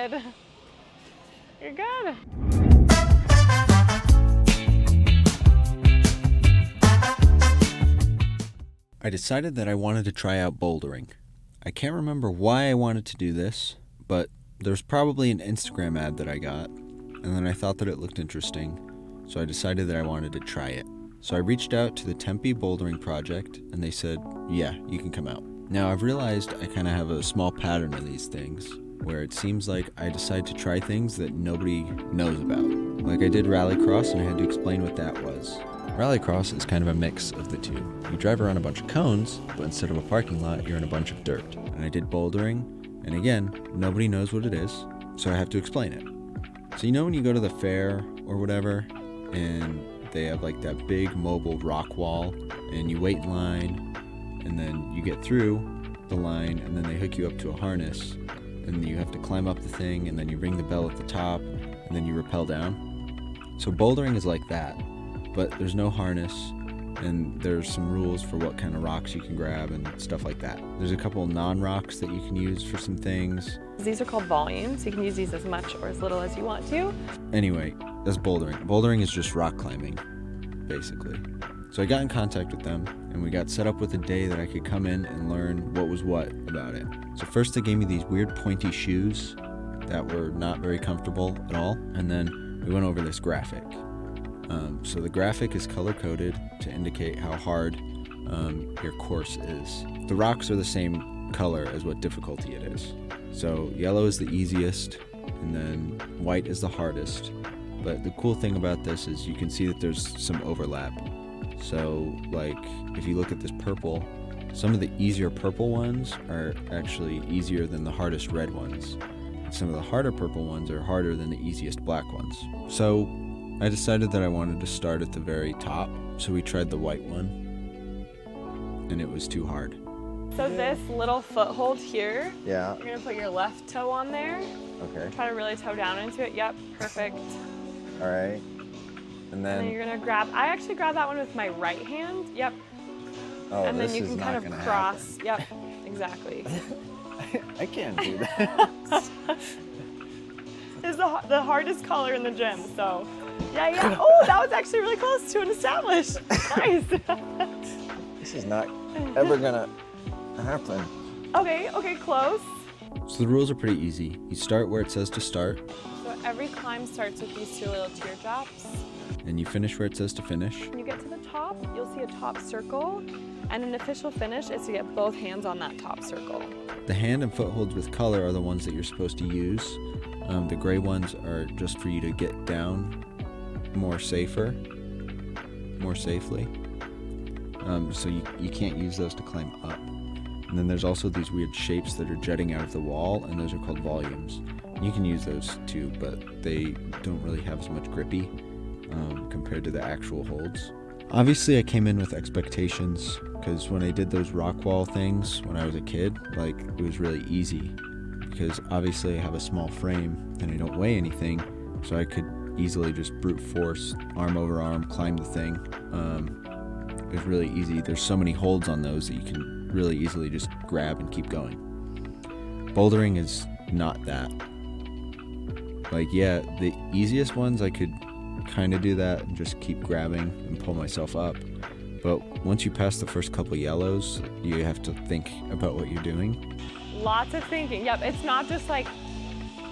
good. You're good. I decided that I wanted to try out bouldering. I can't remember why I wanted to do this, but there's probably an Instagram ad that I got, and then I thought that it looked interesting, so I decided that I wanted to try it. So I reached out to the Tempe Bouldering Project, and they said, yeah, you can come out. Now I've realized I kind of have a small pattern in these things, where it seems like I decide to try things that nobody knows about. Like I did rallycross and I had to explain what that was. Rallycross is kind of a mix of the two. You drive around a bunch of cones, but instead of a parking lot, you're in a bunch of dirt. And I did bouldering, and again, nobody knows what it is, so I have to explain it. So you know when you go to the fair or whatever, and they have like that big mobile rock wall, and you wait in line, and then you get through the line, and then they hook you up to a harness, and you have to climb up the thing, and then you ring the bell at the top, and then you rappel down. So bouldering is like that, but there's no harness, and there's some rules for what kind of rocks you can grab and stuff like that. There's a couple non-rocks that you can use for some things. These are called volumes. You can use these as much or as little as you want to. Anyway, that's bouldering. Bouldering is just rock climbing, basically. So I got in contact with them, and we got set up with a day that I could come in and learn what was what about it. So first they gave me these weird pointy shoes that were not very comfortable at all, and then we went over this graphic. So the graphic is color-coded to indicate how hard your course is. The rocks are the same color as what difficulty it is. So yellow is the easiest, and then white is the hardest. But the cool thing about this is you can see that there's some overlap. So like if you look at this purple, some of the easier purple ones are actually easier than the hardest red ones. Some of the harder purple ones are harder than the easiest black ones. So I decided that I wanted to start at the very top, so we tried the white one, and it was too hard. So this little foothold here, Yeah. you're gonna put your left toe on there. Okay. Try to really toe down into it. Yep, perfect. All right. And And then you're gonna grab, I actually grab that one with my right hand. Yep. oh, And then this you is can not kind of gonna cross. Yep, exactly. happen. I can't do that. It's the hardest color in the gym, so. Yeah. Oh, that was actually really close to an established. Nice. This is not ever gonna happen. Okay, close. So the rules are pretty easy. You start where it says to start, So every climb starts with these two little teardrops. and you finish where it says to finish. When you get to the top, you'll see a top circle, and an official finish is to get both hands on that top circle. The hand and footholds with color are the ones that you're supposed to use. The gray ones are just for you to get down more safely. So you can't use those to climb up. And then there's also these weird shapes that are jutting out of the wall, and those are called volumes. You can use those too, but they don't really have as much grippy compared to the actual holds. Obviously I came in with expectations, because when I did those rock wall things when I was a kid, like it was really easy, because obviously I have a small frame and I don't weigh anything, so I could easily just brute force, arm over arm, climb the thing. It was really easy. There's so many holds on those that you can really easily just grab and keep going. Bouldering is not that. Like, yeah, the easiest ones I could kind of do that and just keep grabbing and pull myself up. But once you pass the first couple yellows, you have to think about what you're doing. Lots of thinking. Yep, it's not just like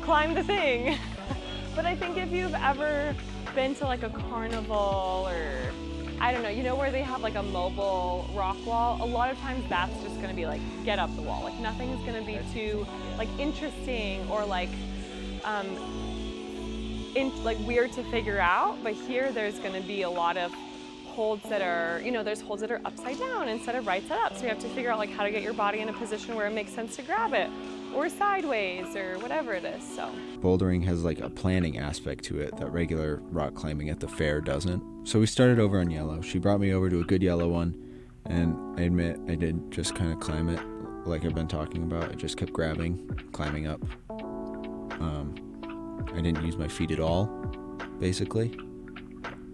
climb the thing. But I think if you've ever been to like a carnival or I don't know, you know where they have like a mobile rock wall? A lot of times that's just gonna be like, get up the wall. Like nothing is gonna be too like interesting or like weird to figure out. But here there's gonna be a lot of holds that are, there's holds that are upside down instead of right side up. So you have to figure out like how to get your body in a position where it makes sense to grab it or sideways or whatever it is, so. Bouldering has like a planning aspect to it that regular rock climbing at the fair doesn't. So we started over on yellow. She brought me over to a good yellow one, and I admit I did just kind of climb it like I've been talking about. I just kept grabbing, climbing up. I didn't use my feet at all, basically.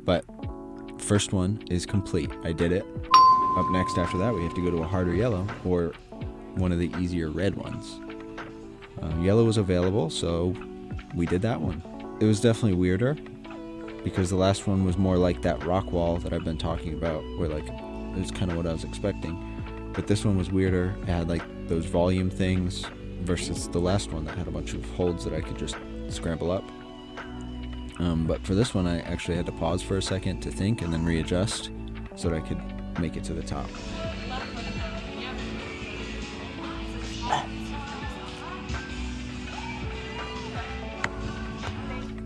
But first one is complete. I did it. Up next after that, we have to go to a harder yellow or one of the easier red ones. Yellow was available, so we did that one. It was definitely weirder because the last one was more like that rock wall that I've been talking about, where like it was kind of what I was expecting. But this one was weirder. It had like those volume things versus the last one that had a bunch of holds that I could just scramble up. But for this one, I actually had to pause for a second to think and then readjust so that I could make it to the top.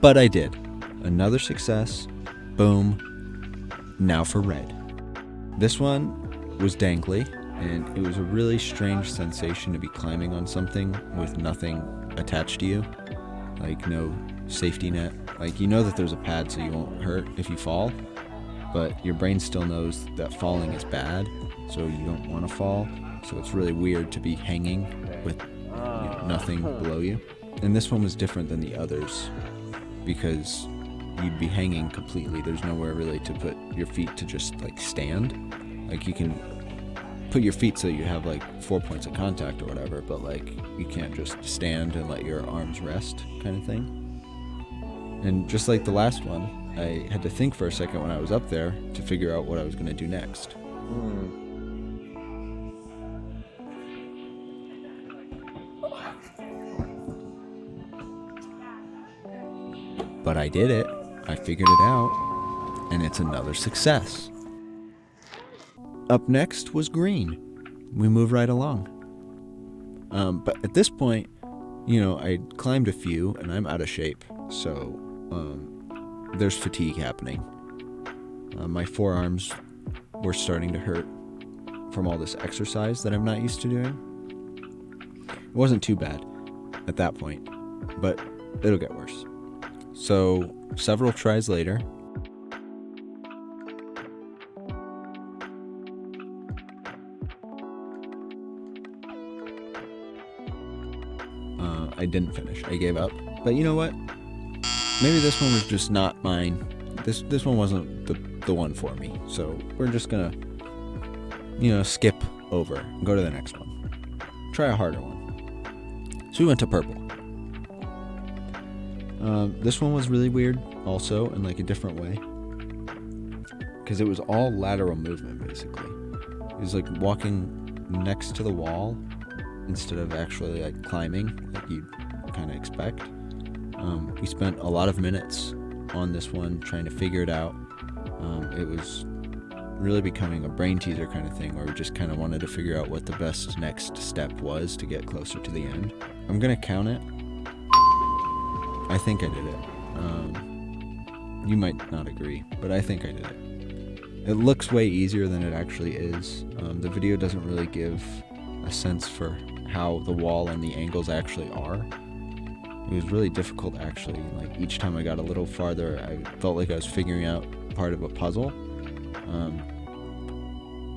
But I did. Another success. Boom. Now for red. This one was dangly, and it was a really strange sensation to be climbing on something with nothing attached to you, like no safety net. Like, you know that there's a pad so you won't hurt if you fall, but your brain still knows that falling is bad, so you don't want to fall. So it's really weird to be hanging with nothing below you. And this one was different than the others because you'd be hanging completely. There's nowhere really to put your feet to just like stand. Like, you can put your feet so you have like 4 points of contact or whatever, but like you can't just stand and let your arms rest kind of thing. And just like the last one, I had to think for a second when I was up there to figure out what I was going to do next. But I did it. I figured it out, and it's another success. Up next was green. We moved right along. But at this point, I climbed a few, and I'm out of shape, so there's fatigue happening. My forearms were starting to hurt from all this exercise that I'm not used to doing. It wasn't too bad at that point, but it'll get worse. So several tries later, I didn't finish. I gave up. But you know what? Maybe this one was just not mine. This one wasn't the one for me. So we're just gonna, skip over and go to the next one. Try a harder one. So we went to purple. This one was really weird also in like a different way. Because it was all lateral movement basically. It was like walking next to the wall instead of actually like climbing like you'd kind of expect. We spent a lot of minutes on this one trying to figure it out. It was really becoming a brain teaser kind of thing where we just kind of wanted to figure out what the best next step was to get closer to the end. I'm gonna count it. I think I did it. You might not agree, but I think I did it. It looks way easier than it actually is. The video doesn't really give a sense for how the wall and the angles actually are. It was really difficult actually. Like, each time I got a little farther, I felt like I was figuring out part of a puzzle.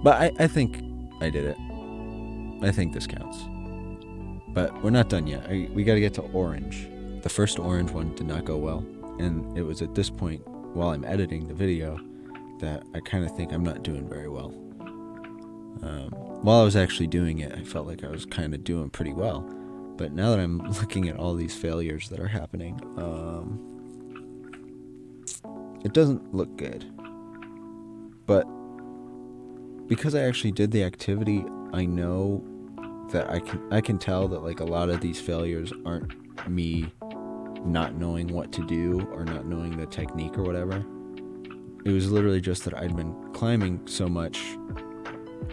But I think I did it. I think this counts. But we're not done yet. We gotta get to orange. The first orange one did not go well. And it was at this point, while I'm editing the video, that I kind of think I'm not doing very well. While I was actually doing it, I felt like I was kind of doing pretty well. But now that I'm looking at all these failures that are happening, it doesn't look good. But because I actually did the activity, I know that I can tell that like a lot of these failures aren't me not knowing what to do or not knowing the technique or whatever. It was literally just that I'd been climbing so much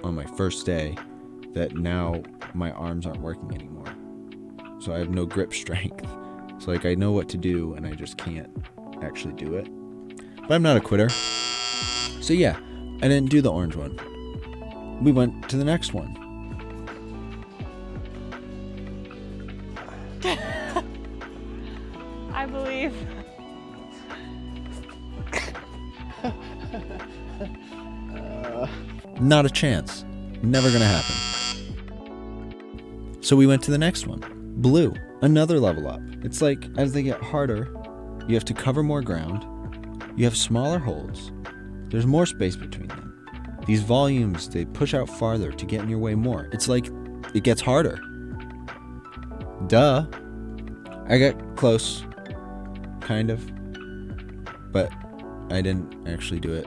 on my first day that now my arms aren't working anymore. So I have no grip strength. So like I know what to do and I just can't actually do it. But I'm not a quitter. So yeah, I didn't do the orange one. We went to the next one. I believe. Not a chance. Never gonna happen. So we went to the next one. Blue. Another level up. It's like, as they get harder, you have to cover more ground. You have smaller holds. There's more space between them. These volumes, they push out farther to get in your way more. It's like, it gets harder. Duh. I got close, kind of, but I didn't actually do it.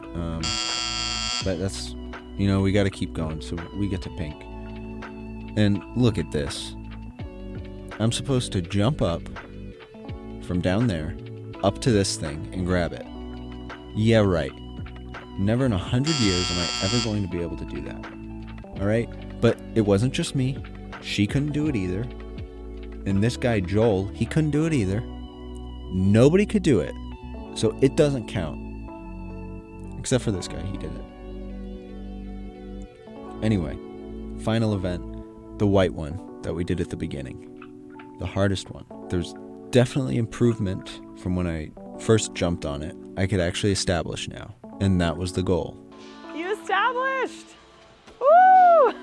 But that's, we got to keep going, so we get to pink. And look at this. I'm supposed to jump up from down there up to this thing and grab it. Yeah, right. Never in 100 years am I ever going to be able to do that. All right? But it wasn't just me. She couldn't do it either. And this guy, Joel, he couldn't do it either. Nobody could do it. So it doesn't count. Except for this guy, he did it. Anyway, final event, the white one that we did at the beginning. The hardest one. There's definitely improvement from when I first jumped on it. I could actually establish now. And that was the goal. You established! Woo!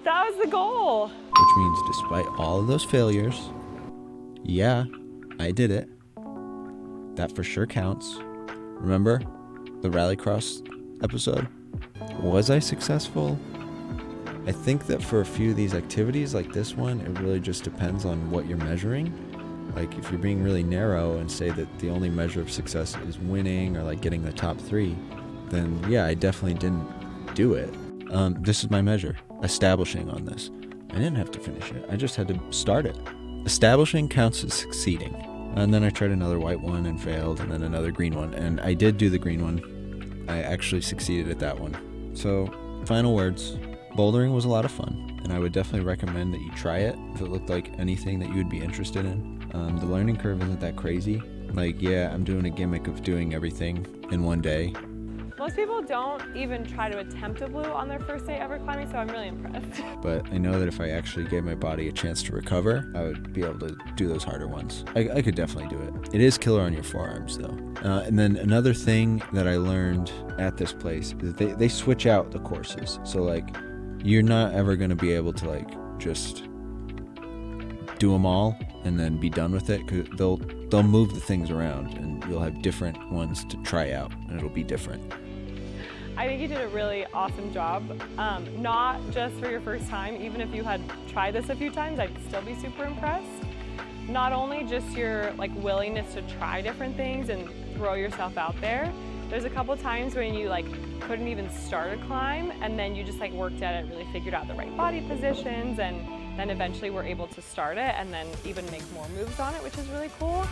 That was the goal. Which means despite all of those failures, yeah, I did it. That for sure counts. Remember the rallycross episode? Was I successful? I think that for a few of these activities like this one, it really just depends on what you're measuring. Like if you're being really narrow and say that the only measure of success is winning or like getting the top 3, then yeah, I definitely didn't do it. This is my measure, establishing on this. I didn't have to finish it, I just had to start it. Establishing counts as succeeding. And then I tried another white one and failed, and then another green one, and I did do the green one. I actually succeeded at that one. So, final words, bouldering was a lot of fun, and I would definitely recommend that you try it if it looked like anything that you would be interested in. The learning curve isn't that crazy. Like, yeah, I'm doing a gimmick of doing everything in one day. Most people don't even try to attempt a blue on their first day ever climbing, so I'm really impressed. But I know that if I actually gave my body a chance to recover, I would be able to do those harder ones. I could definitely do it. It is killer on your forearms, though. And then another thing that I learned at this place is they switch out the courses. So, like, you're not ever going to be able to, like, just do them all and then be done with it, because they'll move the things around and you'll have different ones to try out and it'll be different. I think you did a really awesome job, not just for your first time. Even if you had tried this a few times, I'd still be super impressed. Not only just your willingness to try different things and throw yourself out there. There's a couple times when you couldn't even start a climb, and then you just worked at it, really figured out the right body positions, and then eventually were able to start it and then even make more moves on it, which is really cool.